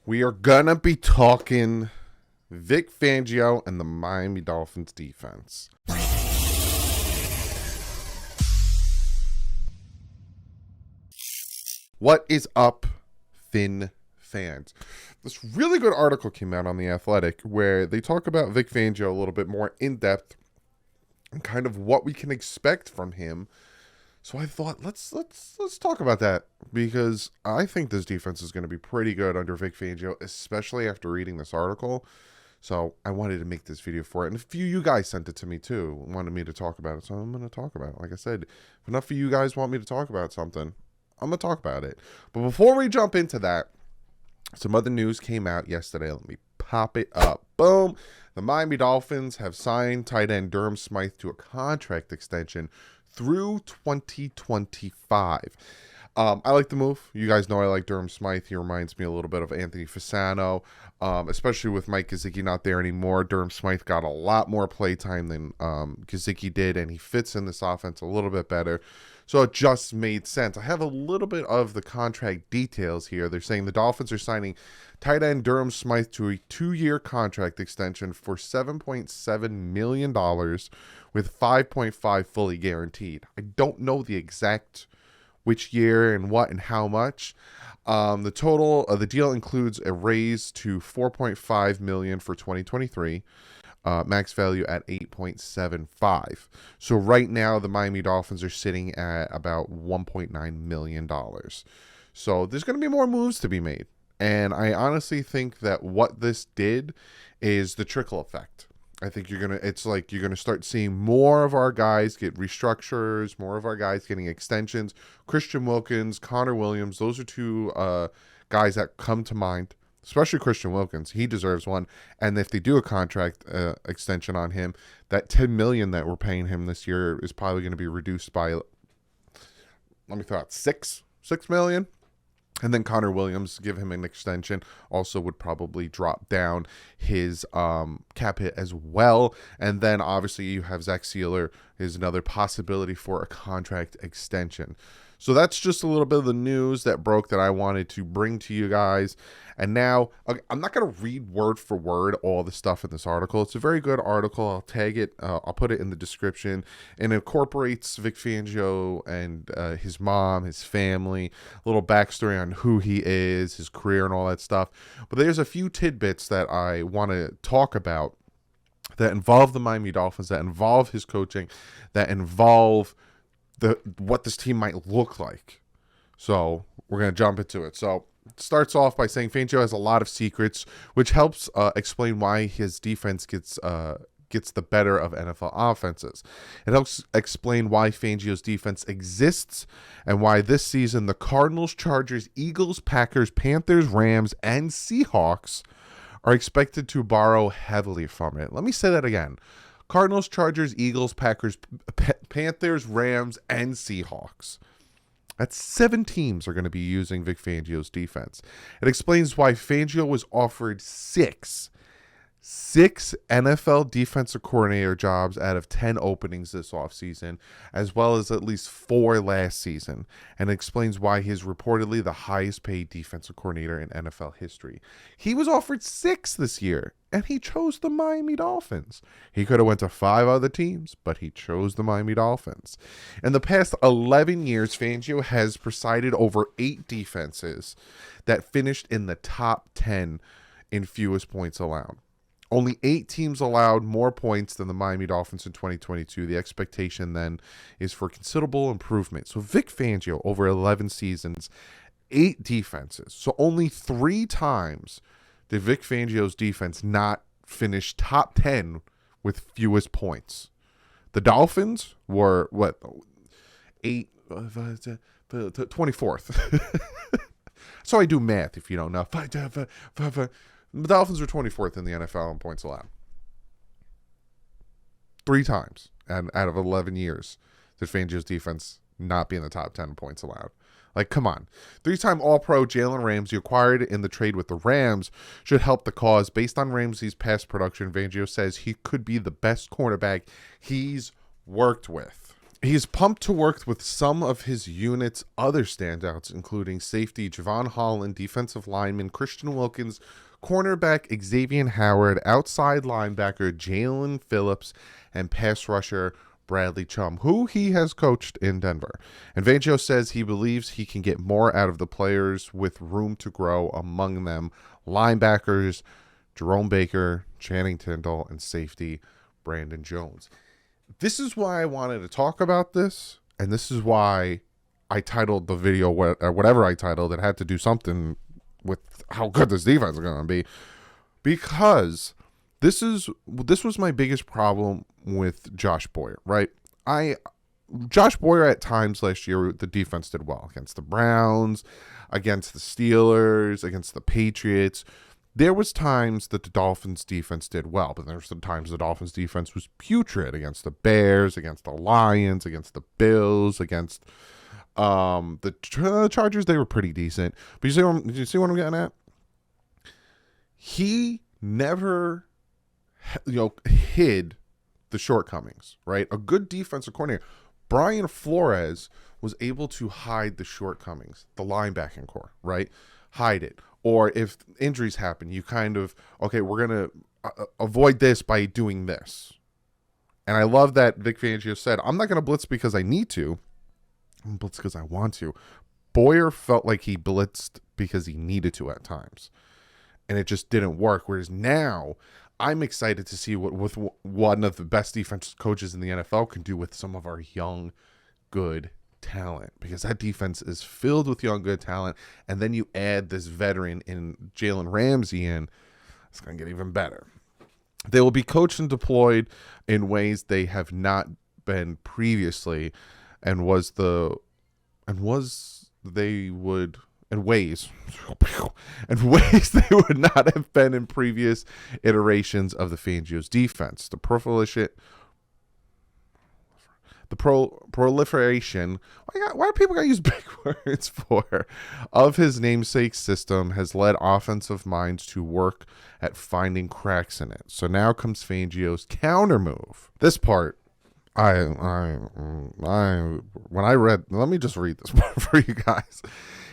We are going to be talking Vic Fangio and the Miami Dolphins defense. What is up, Fin fans? This really good article came out on The Athletic where they talk about Vic Fangio a little bit more in depth and kind of what we can expect from him. So I thought let's talk about that, because I think this defense is going to be pretty good under Vic Fangio, especially after reading this article. So I wanted to make this video for it, and a few of you guys sent it to me too, wanted me to talk about it. So I'm going to talk about it. Like I said, if enough of you guys want me to talk about something, I'm going to talk about it. But before we jump into that, some other news came out yesterday. Let me pop it up. Boom. The Miami Dolphins have signed tight end Durham Smythe to a contract extension through 2025. I like the move. You guys know I like Durham Smythe. He reminds me a little bit of Anthony Fasano, especially with Mike Gesicki not there anymore. Durham Smythe got a lot more play time than Gesicki did, and he fits in this offense a little bit better. So it just made sense. I have a little bit of the contract details here. They're saying the Dolphins are signing tight end Durham Smythe to a 2-year contract extension for $7.7 million with 5.5 fully guaranteed. I don't know the exact which year and what and how much. The total of the deal includes a raise to $4.5 million for 2023. Max value at 8.75. So right now the Miami Dolphins are sitting at about $1.9 million. So there's going to be more moves to be made. And I honestly think that what this did is the trickle effect. I think you're going to start seeing more of our guys get restructures, more of our guys getting extensions. Christian Wilkins, Connor Williams, those are two guys that come to mind. Especially Christian Wilkins. He deserves one. And if they do a contract extension on him, that $10 million that we're paying him this year is probably going to be reduced by, let me throw out, $6 million. And then Connor Williams, give him an extension, also would probably drop down his cap hit as well. And then obviously you have Zach Sealer is another possibility for a contract extension. So that's just a little bit of the news that broke that I wanted to bring to you guys. And now, I'm not going to read word for word all the stuff in this article. It's a very good article. I'll tag it. I'll put it in the description. And it incorporates Vic Fangio and his mom, his family, a little backstory on who he is, his career, and all that stuff. But there's a few tidbits that I want to talk about that involve the Miami Dolphins, that involve his coaching, that involve what this team might look like. So we're going to jump into it. So it starts off by saying Fangio has a lot of secrets, which helps explain why his defense gets the better of NFL offenses. It helps explain why Fangio's defense exists and why this season the Cardinals, Chargers, Eagles, Packers, Panthers, Rams, and Seahawks are expected to borrow heavily from it. Let me say that again. Cardinals, Chargers, Eagles, Packers, Panthers, Rams, and Seahawks. That's 7 teams are going to be using Vic Fangio's defense. It explains why Fangio was offered six NFL defensive coordinator jobs out of 10 openings this offseason, as well as at least 4 last season, and explains why he is reportedly the highest paid defensive coordinator in NFL history. He was offered 6 this year, and he chose the Miami Dolphins. He could have went to 5 other teams, but he chose the Miami Dolphins. In the past 11 years, Fangio has presided over 8 defenses that finished in the top 10 in fewest points allowed. Only 8 teams allowed more points than the Miami Dolphins in 2022. The expectation then is for considerable improvement. So Vic Fangio, over 11 seasons, 8 defenses. So only 3 times did Vic Fangio's defense not finish top 10 with fewest points. The Dolphins were, 24th. So I do math if you don't know. The Dolphins were 24th in the NFL in points allowed. 3 times and out of 11 years did Fangio's defense not be in the top 10 points allowed. Like, come on. 3-time All-Pro Jalen Ramsey, acquired in the trade with the Rams, should help the cause. Based on Ramsey's past production, Fangio says he could be the best cornerback he's worked with. He's pumped to work with some of his unit's other standouts, including safety Javon Holland, defensive lineman Christian Wilkins, cornerback Xavier Howard, outside linebacker Jalen Phillips, and pass rusher Bradley Chum, who he has coached in Denver. And Fangio says he believes he can get more out of the players with room to grow, among them linebackers Jerome Baker, Channing Tindall, and safety Brandon Jones. This is why I wanted to talk about this, and this is why I titled the video whatever I titled. It had to do something with how good this defense is going to be, because this was my biggest problem with Josh Boyer, right? Josh Boyer at times last year, the defense did well against the Browns, against the Steelers, against the Patriots. There was times that the Dolphins defense did well, but there were some times the Dolphins defense was putrid against the Bears, against the Lions, against the Bills, against the Chargers. They were pretty decent. But you see what I'm getting at? He never, hid the shortcomings, right? A good defensive coordinator, Brian Flores, was able to hide the shortcomings, the linebacking core, right? Hide it. Or if injuries happen, you kind of, okay, we're going to avoid this by doing this. And I love that Vic Fangio said, I'm not going to blitz because I need to. I'm going to blitz because I want to. Boyer felt like he blitzed because he needed to at times. And it just didn't work. Whereas now, I'm excited to see what one of the best defensive coaches in the NFL can do with some of our young, good talent, because that defense is filled with young, good talent. And then you add this veteran in Jalen Ramsey in, it's going to get even better. They will be coached and deployed in ways they have not been previously, and ways they would not have been in previous iterations of the Fangio's defense. The proliferation, why do people gotta use big words for, of his namesake system has led offensive minds to work at finding cracks in it. So now comes Fangio's counter move. This part, when I read, let me just read this part for you guys.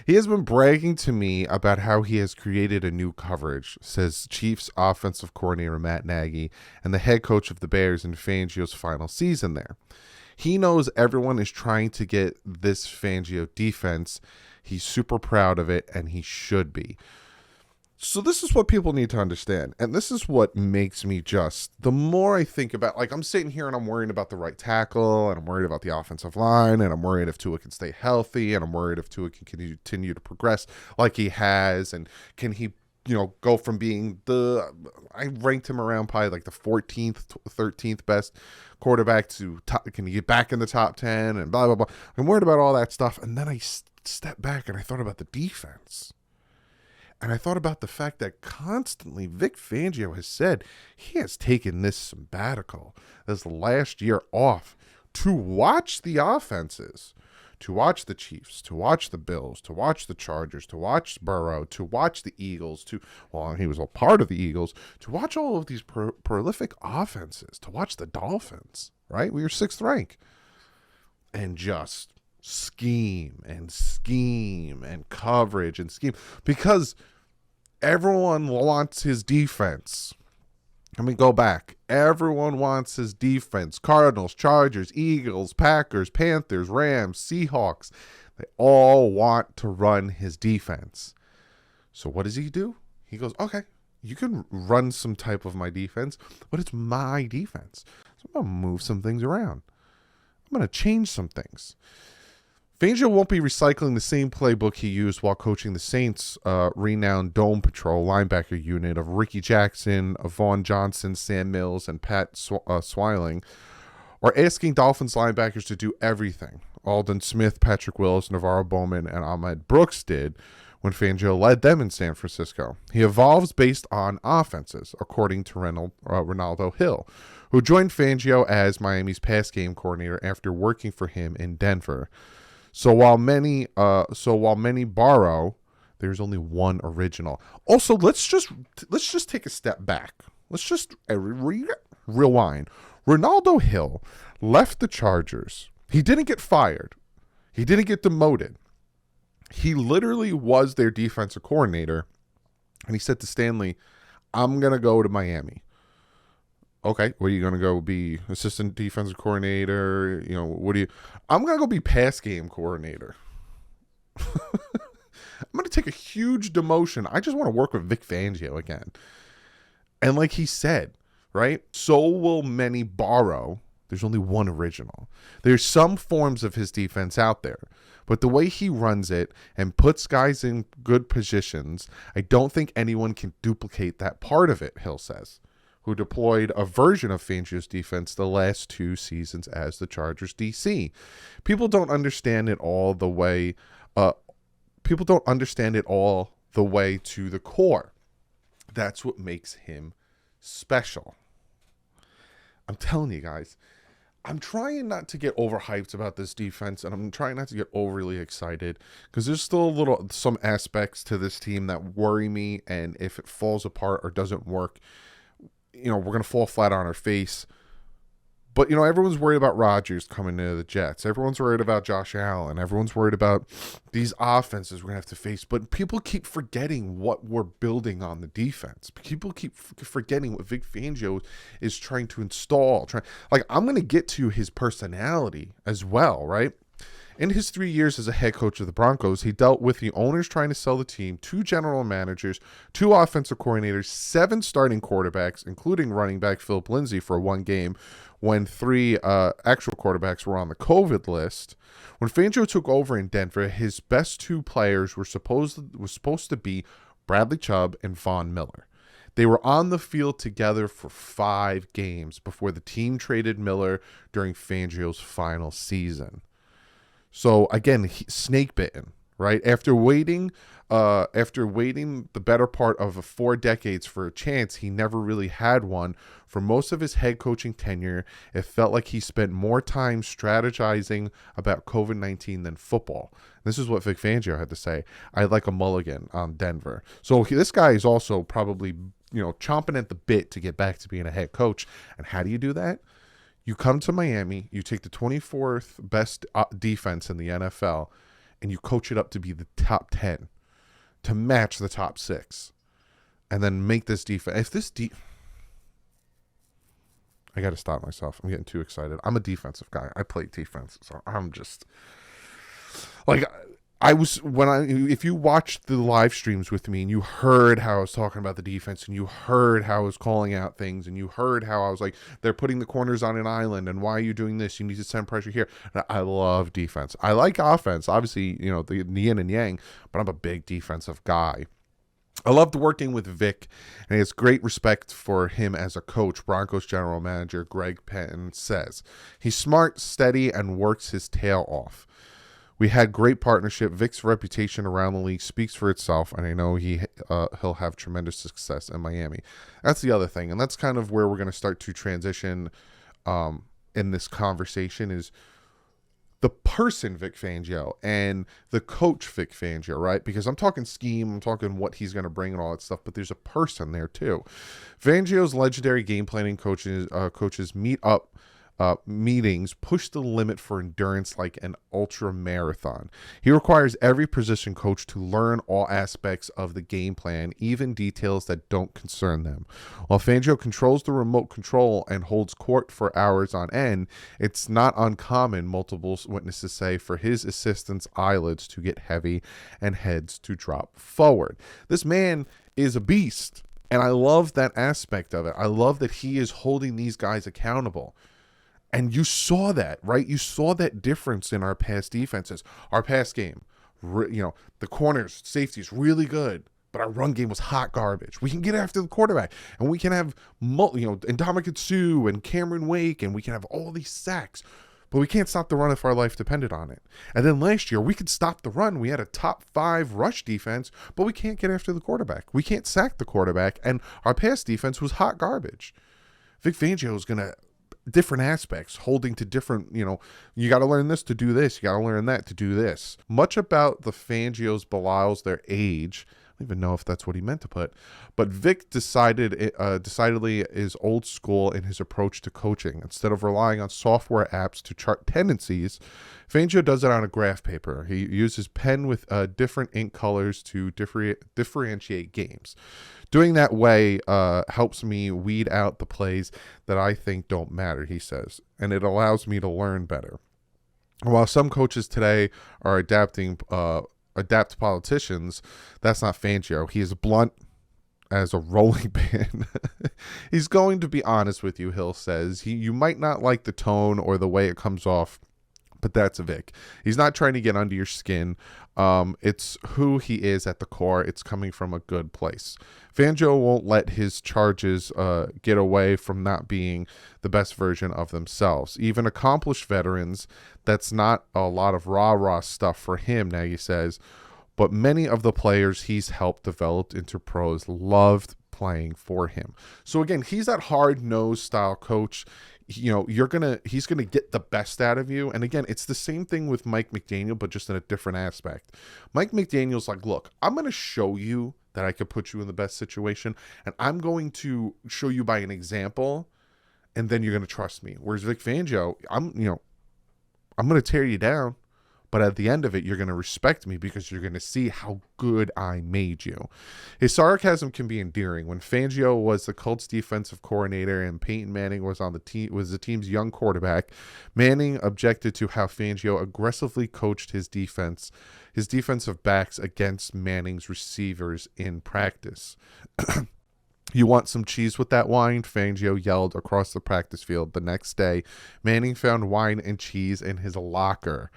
He has been bragging to me about how he has created a new coverage, says Chiefs offensive coordinator Matt Nagy and the head coach of the Bears in Fangio's final season there. He knows everyone is trying to get this Fangio defense. He's super proud of it, and he should be. So this is what people need to understand, and this is what makes me the more I think about, like, I'm sitting here and I'm worrying about the right tackle, and I'm worried about the offensive line, and I'm worried if Tua can stay healthy, and I'm worried if Tua can continue to progress like he has, and can he go from being I ranked him around probably like the 14th, 13th best quarterback to can he get back in the top 10 and blah, blah, blah. I'm worried about all that stuff. And then I stepped back and I thought about the defense. And I thought about the fact that constantly Vic Fangio has said he has taken this sabbatical, this last year off, to watch the offenses, to watch the Chiefs, to watch the Bills, to watch the Chargers, to watch Burrow, to watch the Eagles, he was a part of the Eagles, to watch all of these prolific offenses, to watch the Dolphins, right? We were 6th rank. And just scheme and coverage and scheme, because everyone wants his defense. Let me go back. Everyone wants his defense. Cardinals, Chargers, Eagles, Packers, Panthers, Rams, Seahawks. They all want to run his defense. So what does he do? He goes, okay, you can run some type of my defense, but it's my defense. So I'm going to move some things around. I'm going to change some things. Fangio won't be recycling the same playbook he used while coaching the Saints' renowned Dome Patrol linebacker unit of Ricky Jackson, Vaughn Johnson, Sam Mills, and Pat Swiling, or asking Dolphins linebackers to do everything Aldon Smith, Patrick Willis, Navarro Bowman, and Ahmed Brooks did when Fangio led them in San Francisco. He evolves based on offenses, according to Ronaldo Hill, who joined Fangio as Miami's pass game coordinator after working for him in Denver. So while many borrow, there's only one original. Also, let's just take a step back. Let's just rewind. Ronaldo Hill left the Chargers. He didn't get fired. He didn't get demoted. He literally was their defensive coordinator. And he said to Stanley, I'm going to go to Miami. Okay, what are you going to go be? Assistant defensive coordinator? You know, I'm going to go be pass game coordinator. I'm going to take a huge demotion. I just want to work with Vic Fangio again. And like he said, right? So will many borrow. There's only one original. There's some forms of his defense out there. But the way he runs it and puts guys in good positions, I don't think anyone can duplicate that part of it, Hill says, who deployed a version of Fangio's defense the last 2 seasons as the Chargers DC. People don't understand it all the way. People don't understand it all the way to the core. That's what makes him special. I'm telling you guys, I'm trying not to get overhyped about this defense, and I'm trying not to get overly excited because there's still some aspects to this team that worry me, and if it falls apart or doesn't work, you know, we're going to fall flat on our face. But, you know, everyone's worried about Rodgers coming to the Jets. Everyone's worried about Josh Allen. Everyone's worried about these offenses we're going to have to face. But people keep forgetting what we're building on the defense. People keep forgetting what Vic Fangio is trying to install. I'm going to get to his personality as well, right? In his 3 years as a head coach of the Broncos, he dealt with the owners trying to sell the team, 2 general managers, 2 offensive coordinators, 7 starting quarterbacks, including running back Philip Lindsay for 1 game, when 3 actual quarterbacks were on the COVID list. When Fangio took over in Denver, his best 2 players were supposed to be Bradley Chubb and Von Miller. They were on the field together for 5 games before the team traded Miller during Fangio's final season. So again, snake bitten, right? After waiting the better part of 4 decades for a chance, he never really had one. For most of his head coaching tenure, it felt like he spent more time strategizing about COVID-19 than football. This is what Vic Fangio had to say. I'd like a mulligan on Denver. So this guy is also probably, you know, chomping at the bit to get back to being a head coach. And how do you do that? You come to Miami, you take the 24th best defense in the NFL, and you coach it up to be the top 10, to match the top 6, and then make this defense. I got to stop myself. I'm getting too excited. I'm a defensive guy. I play defense, so I'm just like if you watched the live streams with me and you heard how I was talking about the defense and you heard how I was calling out things and you heard how I was like, they're putting the corners on an island and why are you doing this? You need to send pressure here. And I love defense. I like offense, obviously, you know, the yin and yang, but I'm a big defensive guy. I loved working with Vic, and he has great respect for him as a coach. Broncos general manager Greg Penn says he's smart, steady, and works his tail off. We had great partnership. Vic's reputation around the league speaks for itself, and I know he'll have tremendous success in Miami. That's the other thing, and that's kind of where we're going to start to transition in this conversation is the person Vic Fangio and the coach Vic Fangio, right? Because I'm talking scheme, I'm talking what he's going to bring and all that stuff, but there's a person there too. Fangio's legendary game planning coaches meetings push the limit for endurance like an ultra marathon. He requires every position coach to learn all aspects of the game plan, even details that don't concern them. While Fangio controls the remote control and holds court for hours on end, it's not uncommon, multiple witnesses say, for his assistants' eyelids to get heavy and heads to drop forward. This man is a beast, and I love that aspect of it. I love that he is holding these guys accountable. And you saw that, right? You saw that difference in our past defenses. Our pass game, you know, the corners, safeties, really good. But our run game was hot garbage. We can get after the quarterback. And we can have, Ndamukong Suh and Cameron Wake. And we can have all these sacks. But we can't stop the run if our life depended on it. And then last year, we could stop the run. We had a top 5 rush defense. But we can't get after the quarterback. We can't sack the quarterback. And our pass defense was hot garbage. Vic Fangio is going to... different aspects, holding to different, you got to learn this to do this. You got to learn that to do this. Much about the Fangios belies their age, don't even know if that's what he meant to put. But Vic decidedly is old school in his approach to coaching. Instead of relying on software apps to chart tendencies, Fangio does it on a graph paper. He uses pen with different ink colors to differentiate games. Doing that way helps me weed out the plays that I think don't matter, he says, and it allows me to learn better. While some coaches today are adapt politicians, that's not Fangio. He is blunt as a rolling pin. He's going to be honest with you, Hill says. You might not like the tone or the way it comes off, but that's Vic. He's not trying to get under your skin. It's who he is at the core. It's coming from a good place. Fangio won't let his charges get away from not being the best version of themselves. Even accomplished veterans, that's not a lot of rah-rah stuff for him, Nagy says, but many of the players he's helped develop into pros loved playing for him. So again, he's that hard-nosed style coach. You know, he's gonna get the best out of you. And again, it's the same thing with Mike McDaniel, but just in a different aspect. Mike McDaniel's like, look, I'm gonna show you that I could put you in the best situation, and I'm going to show you by an example, and then you're gonna trust me. Whereas Vic Fangio, I'm gonna tear you down, but at the end of it, you're going to respect me because you're going to see how good I made you. His sarcasm can be endearing. When Fangio was the Colts defensive coordinator and Peyton Manning was on the team's young quarterback, Manning objected to how Fangio aggressively coached his defensive backs against Manning's receivers in practice. You want some cheese with that wine? Fangio yelled across the practice field. The next day, Manning found wine and cheese in his locker,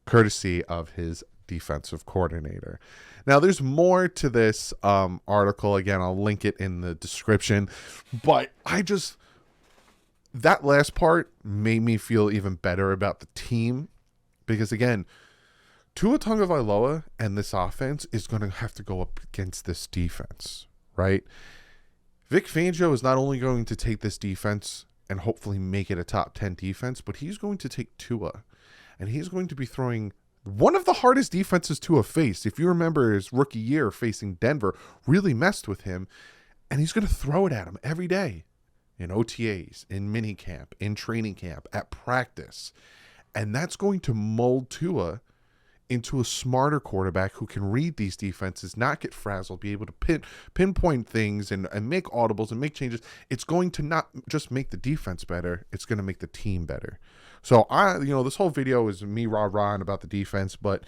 courtesy of his defensive coordinator. Now, there's more to this article. Again, I'll link it in the description. But that last part made me feel even better about the team. Because, again, Tua Tagovailoa and this offense is going to have to go up against this defense, right? Vic Fangio is not only going to take this defense and hopefully make it a top 10 defense, but he's going to take Tua. And he's going to be throwing one of the hardest defenses Tua faced. If you remember his rookie year facing Denver, really messed with him. And he's going to throw it at him every day in OTAs, in minicamp, in training camp, at practice. And that's going to mold Tua into a smarter quarterback who can read these defenses, not get frazzled, be able to pinpoint things and make audibles and make changes. It's going to not just make the defense better, it's going to make the team better. So this whole video is me rah-rahing about the defense, but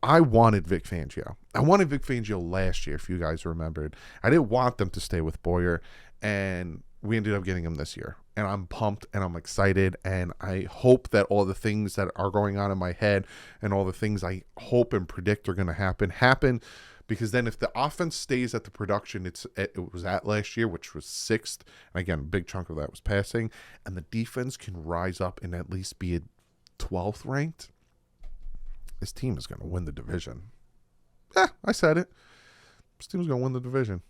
I wanted Vic Fangio. I wanted Vic Fangio last year, if you guys remembered. I didn't want them to stay with Boyer, and we ended up getting him this year. And I'm pumped and I'm excited, and I hope that all the things that are going on in my head and all the things I hope and predict are going to happen, because then if the offense stays at the production it was at last year, which was 6th, and again, a big chunk of that was passing, and the defense can rise up and at least be 12th ranked, this team is going to win the division. I said it. This team is going to win the division.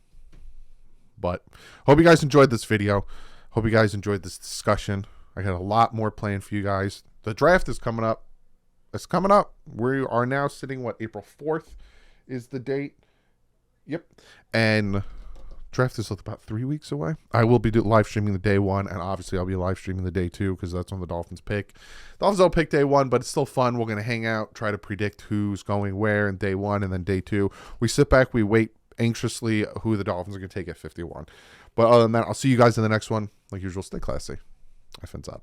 But hope you guys enjoyed this video. Hope you guys enjoyed this discussion. I got a lot more planned for you guys. The draft is coming up. It's coming up. We are now sitting, April 4th is the date. Yep. And draft is about 3 weeks away. I will be live streaming the day one, and obviously I'll be live streaming the day two because that's when the Dolphins pick. Dolphins will pick day one, but it's still fun. We're going to hang out, try to predict who's going where in day one, and then day two. We sit back, we wait anxiously who the Dolphins are going to take at 51. But other than that, I'll see you guys in the next one. Like usual, stay classy. Fins up.